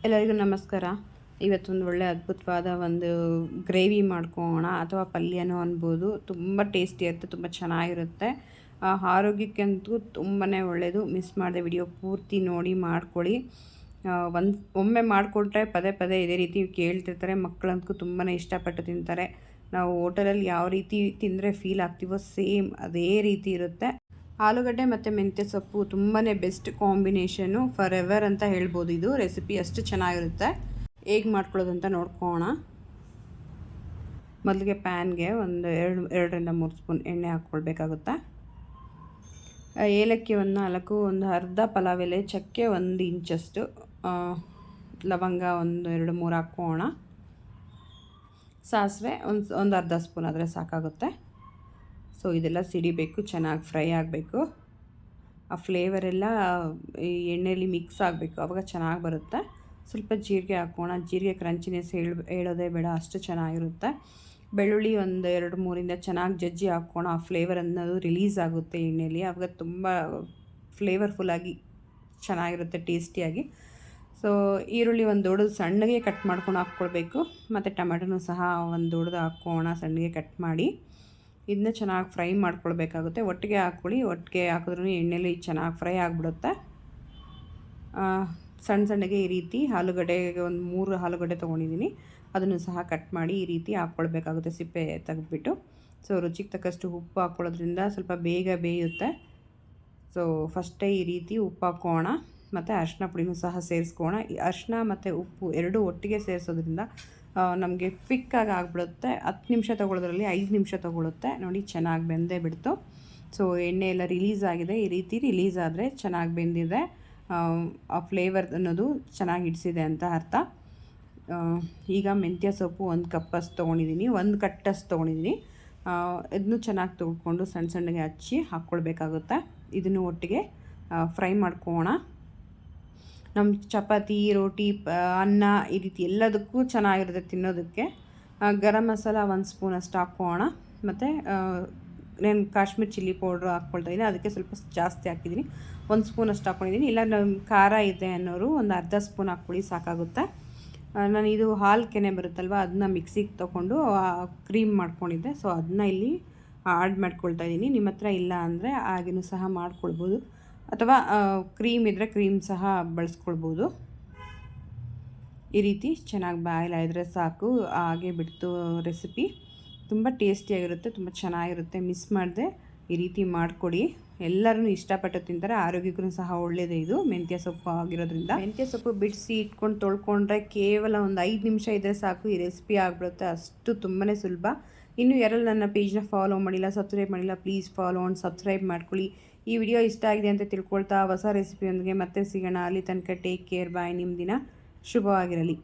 ಎಲ್ಲರಿಗೂ ನಮಸ್ಕಾರ. ಇವತ್ತೊಂದು ಒಳ್ಳೆ ಅದ್ಭುತವಾದ ಒಂದು ಗ್ರೇವಿ ಮಾಡ್ಕೊಳ್ಳೋಣ ಅಥವಾ ಪಲ್ಯನೂ ಅನ್ಬೋದು. ತುಂಬ ಟೇಸ್ಟಿ ಇರುತ್ತೆ, ತುಂಬ ಚೆನ್ನಾಗಿರುತ್ತೆ. ಆರೋಗ್ಯಕ್ಕಂತೂ ತುಂಬಾ ಒಳ್ಳೆಯದು. ಮಿಸ್ ಮಾಡದೆ ವಿಡಿಯೋ ಪೂರ್ತಿ ನೋಡಿ ಮಾಡ್ಕೊಳ್ಳಿ. ಒಮ್ಮೆ ಮಾಡಿಕೊಟ್ರೆ ಪದೇ ಪದೇ ಇದೇ ರೀತಿ ಕೇಳ್ತಿರ್ತಾರೆ. ಮಕ್ಕಳಂತೂ ತುಂಬಾ ಇಷ್ಟಪಟ್ಟು ತಿಂತಾರೆ. ನಾವು ಹೋಟೆಲಲ್ಲಿ ಯಾವ ರೀತಿ ತಿಂದರೆ ಫೀಲ್ ಆಗ್ತೀವೋ ಸೇಮ್ ಅದೇ ರೀತಿ ಇರುತ್ತೆ. ಆಲೂಗಡ್ಡೆ ಮತ್ತು ಮೆಂತ್ಯ ಸೊಪ್ಪು ತುಂಬಾ ಬೆಸ್ಟ್ ಕಾಂಬಿನೇಷನು, ಫಾರ್ ಎವರ್ ಅಂತ ಹೇಳ್ಬೋದು. ಇದು ರೆಸಿಪಿ ಅಷ್ಟು ಚೆನ್ನಾಗಿರುತ್ತೆ. ಹೇಗೆ ಮಾಡ್ಕೊಳ್ಳೋದು ಅಂತ ನೋಡ್ಕೊಳ್ಳೋಣ. ಮೊದಲಿಗೆ ಪ್ಯಾನ್ಗೆ ಒಂದು 2-3 ಸ್ಪೂನ್ ಎಣ್ಣೆ ಹಾಕ್ಕೊಳ್ಬೇಕಾಗುತ್ತೆ. ಏಲಕ್ಕಿ ಒಂದು 4, ಒಂದು ಅರ್ಧ ಪಲಾವ್ ಎಲೆ, ಚಕ್ಕೆ 1 ಇಂಚಷ್ಟು, ಲವಂಗ ಒಂದು 2-3 ಹಾಕ್ಕೊಳ್ಳೋಣ. ಸಾಸಿವೆ ಒಂದು ಅರ್ಧ ಸ್ಪೂನ್ ಆದರೆ ಸಾಕಾಗುತ್ತೆ. ಸೊ ಇದೆಲ್ಲ ಸಿಡಿಬೇಕು, ಚೆನ್ನಾಗಿ ಫ್ರೈ ಆಗಬೇಕು. ಆ ಫ್ಲೇವರೆಲ್ಲ ಈ ಎಣ್ಣೆಯಲ್ಲಿ ಮಿಕ್ಸ್ ಆಗಬೇಕು, ಆವಾಗ ಚೆನ್ನಾಗಿ ಬರುತ್ತೆ. ಸ್ವಲ್ಪ ಜೀರಿಗೆ ಹಾಕೋಣ. ಜೀರಿಗೆ ಕ್ರಂಚಿನೆಸ್ ಹೇಳೋದೇ ಬೇಡ, ಅಷ್ಟು ಚೆನ್ನಾಗಿರುತ್ತೆ. ಬೆಳ್ಳುಳ್ಳಿ ಒಂದು 2-3 ಚೆನ್ನಾಗಿ ಜಜ್ಜಿ ಹಾಕೋಣ. ಆ ಫ್ಲೇವರ್ ಅನ್ನೋದು ರಿಲೀಸ್ ಆಗುತ್ತೆ ಎಣ್ಣೆಯಲ್ಲಿ, ಆವಾಗ ತುಂಬ ಫ್ಲೇವರ್ಫುಲ್ಲಾಗಿ ಚೆನ್ನಾಗಿರುತ್ತೆ, ಟೇಸ್ಟಿಯಾಗಿ. ಸೊ ಈರುಳ್ಳಿ ಒಂದು ದೊಡ್ಡದು ಸಣ್ಣಗೆ ಕಟ್ ಮಾಡ್ಕೊಂಡು ಹಾಕ್ಕೊಳ್ಬೇಕು. ಮತ್ತು ಟೊಮೆಟೊನೂ ಸಹ ಒಂದು ದೊಡ್ಡದು ಹಾಕ್ಕೋಣ, ಸಣ್ಣಗೆ ಕಟ್ ಮಾಡಿ. ಇದನ್ನ ಚೆನ್ನಾಗಿ ಫ್ರೈ ಮಾಡ್ಕೊಳ್ಬೇಕಾಗುತ್ತೆ. ಒಟ್ಟಿಗೆ ಹಾಕ್ಕೊಳ್ಳಿ, ಒಟ್ಟಿಗೆ ಹಾಕಿದ್ರೂ ಎಣ್ಣೆಲಿ ಚೆನ್ನಾಗಿ ಫ್ರೈ ಆಗಿಬಿಡುತ್ತೆ. ಸಣ್ಣಗೆ ಈ ರೀತಿ ಆಲೂಗಡ್ಡೆಗೆ ಒಂದು 3 ಆಲೂಗಡ್ಡೆ ತೊಗೊಂಡಿದ್ದೀನಿ, ಅದನ್ನು ಸಹ ಕಟ್ ಮಾಡಿ ಈ ರೀತಿ ಹಾಕ್ಕೊಳ್ಬೇಕಾಗುತ್ತೆ, ಸಿಪ್ಪೆ ತೆಗೆದ್ಬಿಟ್ಟು. ಸೊ ರುಚಿಗೆ ತಕ್ಕಷ್ಟು ಉಪ್ಪು ಹಾಕ್ಕೊಳ್ಳೋದ್ರಿಂದ ಸ್ವಲ್ಪ ಬೇಗ ಬೇಯುತ್ತೆ. ಸೊ ಫಸ್ಟೇ ಈ ರೀತಿ ಉಪ್ಪು ಹಾಕೋಣ, ಮತ್ತು ಅರಿಶಿನ ಪುಡಿನೂ ಸಹ ಸೇರಿಸ್ಕೋಣ. ಈ ಅರಿಶಿನ ಮತ್ತು ಉಪ್ಪು ಎರಡೂ ಒಟ್ಟಿಗೆ ಸೇರಿಸೋದ್ರಿಂದ ನಮಗೆ ಕ್ವಿಕ್ಕಾಗಿ ಆಗಿಬಿಡುತ್ತೆ. 10 ನಿಮಿಷ ತೊಗೊಳ್ಳೋದ್ರಲ್ಲಿ 5 ನಿಮಿಷ ತೊಗೊಳುತ್ತೆ. ನೋಡಿ ಚೆನ್ನಾಗಿ ಬೆಂದೇ ಬಿಡ್ತು. ಸೊ ಎಣ್ಣೆ ಎಲ್ಲ ರಿಲೀಸ್ ಆಗಿದೆ. ಈ ರೀತಿ ರಿಲೀಸ್ ಆದರೆ ಚೆನ್ನಾಗಿ ಬೆಂದಿದೆ, ಆ ಫ್ಲೇವರ್ ಅನ್ನೋದು ಚೆನ್ನಾಗಿ ಹಿಡಿಸಿದೆ ಅಂತ ಅರ್ಥ. ಈಗ ಮೆಂತ್ಯ ಸೊಪ್ಪು 1 ಕಪ್ಪಷ್ಟು ತೊಗೊಂಡಿದ್ದೀನಿ, 1 ಕಟ್ಟಷ್ಟು ತೊಗೊಂಡಿದ್ದೀನಿ. ಇದನ್ನು ಚೆನ್ನಾಗಿ ತೊಳ್ಕೊಂಡು ಸಣ್ಣಗೆ ಹಚ್ಚಿ ಹಾಕ್ಕೊಳ್ಬೇಕಾಗುತ್ತೆ. ಇದನ್ನು ಒಟ್ಟಿಗೆ ಫ್ರೈ ಮಾಡ್ಕೊಳ್ಳೋಣ. ನಮ್ಮ ಚಪಾತಿ, ರೋಟಿ, ಅನ್ನ ಈ ರೀತಿ ಎಲ್ಲದಕ್ಕೂ ಚೆನ್ನಾಗಿರುತ್ತೆ ತಿನ್ನೋದಕ್ಕೆ. ಗರಂ ಮಸಾಲ 1 ಸ್ಪೂನಷ್ಟು ಹಾಕ್ಕೊಳ್ಳೋಣ. ಮತ್ತು ನಾನು ಕಾಶ್ಮೀರ್ ಚಿಲ್ಲಿ ಪೌಡ್ರ್ ಹಾಕ್ಕೊಳ್ತಾಯಿದ್ದೀನಿ, ಅದಕ್ಕೆ ಸ್ವಲ್ಪ ಜಾಸ್ತಿ ಹಾಕಿದ್ದೀನಿ. 1 ಸ್ಪೂನಷ್ಟು ಹಾಕ್ಕೊಂಡಿದ್ದೀನಿ. ಇಲ್ಲ ನಮ್ಮ ಖಾರ ಇದೆ ಅನ್ನೋರು ಒಂದು ಅರ್ಧ ಸ್ಪೂನ್ ಹಾಕ್ಕೊಳ್ಳಿ, ಸಾಕಾಗುತ್ತೆ. ನಾನು ಇದು ಹಾಲು ಕೆನೆ ಬರುತ್ತಲ್ವ, ಅದನ್ನ ಮಿಕ್ಸಿಗೆ ತೊಗೊಂಡು ಕ್ರೀಮ್ ಮಾಡ್ಕೊಂಡಿದ್ದೆ. ಸೊ ಅದನ್ನ ಇಲ್ಲಿ ಆ್ಯಡ್ ಮಾಡ್ಕೊಳ್ತಾ ಇದ್ದೀನಿ. ನಿಮ್ಮ ಹತ್ರ ಇಲ್ಲ ಅಂದರೆ ಹಾಗೆಯೂ ಸಹ ಮಾಡ್ಕೊಳ್ಬೋದು, ಅಥವಾ ಕ್ರೀಮ್ ಇದ್ದರೆ ಕ್ರೀಮ್ ಸಹ ಬಳಸ್ಕೊಳ್ಬೋದು. ಈ ರೀತಿ ಚೆನ್ನಾಗಿ ಬಾಯ್ಲ್ ಆಗಿದ್ರೆ ಸಾಕು, ಹಾಗೆ ಬಿಡ್ತು ರೆಸಿಪಿ. ತುಂಬ ಟೇಸ್ಟಿಯಾಗಿರುತ್ತೆ, ತುಂಬ ಚೆನ್ನಾಗಿರುತ್ತೆ. ಮಿಸ್ ಮಾಡದೆ ಈ ರೀತಿ ಮಾಡಿಕೊಡಿ. ಎಲ್ಲರೂ ಇಷ್ಟಪಟ್ಟು ತಿಂತಾರೆ, ಆರೋಗ್ಯಕ್ಕೂ ಸಹ ಒಳ್ಳೆಯದೇ. ಇದು ಮೆಂತ್ಯ ಸೊಪ್ಪು ಆಗಿರೋದ್ರಿಂದ ಮೆಂತ್ಯ ಸೊಪ್ಪು ಬಿಡಿಸಿ ಇಟ್ಕೊಂಡು ತೊಳ್ಕೊಂಡ್ರೆ ಕೇವಲ ಒಂದು 5 ನಿಮಿಷ ಇದ್ದರೆ ಸಾಕು, ಈ ರೆಸಿಪಿ ಆಗಿಬಿಡುತ್ತೆ. ಅಷ್ಟು ತುಂಬಾ ಸುಲಭ. ಇನ್ನೂ ಯಾರೆಲ್ಲ ನನ್ನ ಪೇಜ್ನ ಫಾಲೋ ಮಾಡಿಲ್ಲ, ಸಬ್ಸ್ಕ್ರೈಬ್ ಮಾಡಿಲ್ಲ, ಪ್ಲೀಸ್ ಫಾಲೋ ಆ್ಯಂಡ್ ಸಬ್ಸ್ಕ್ರೈಬ್ ಮಾಡ್ಕೊಳ್ಳಿ. ಈ ವಿಡಿಯೋ ಇಷ್ಟ ಆಗಿದೆ ಅಂತ ತಿಳ್ಕೊಳ್ತಾ ಹೊಸ ರೆಸಿಪಿಯೊಂದಿಗೆ ಮತ್ತೆ ಸಿಗೋಣ. ಅಲ್ಲಿ ತನಕ ಟೇಕ್ ಕೇರ್, ಬಾಯ್. ನಿಮ್ಮ ದಿನ ಶುಭವಾಗಿರಲಿ.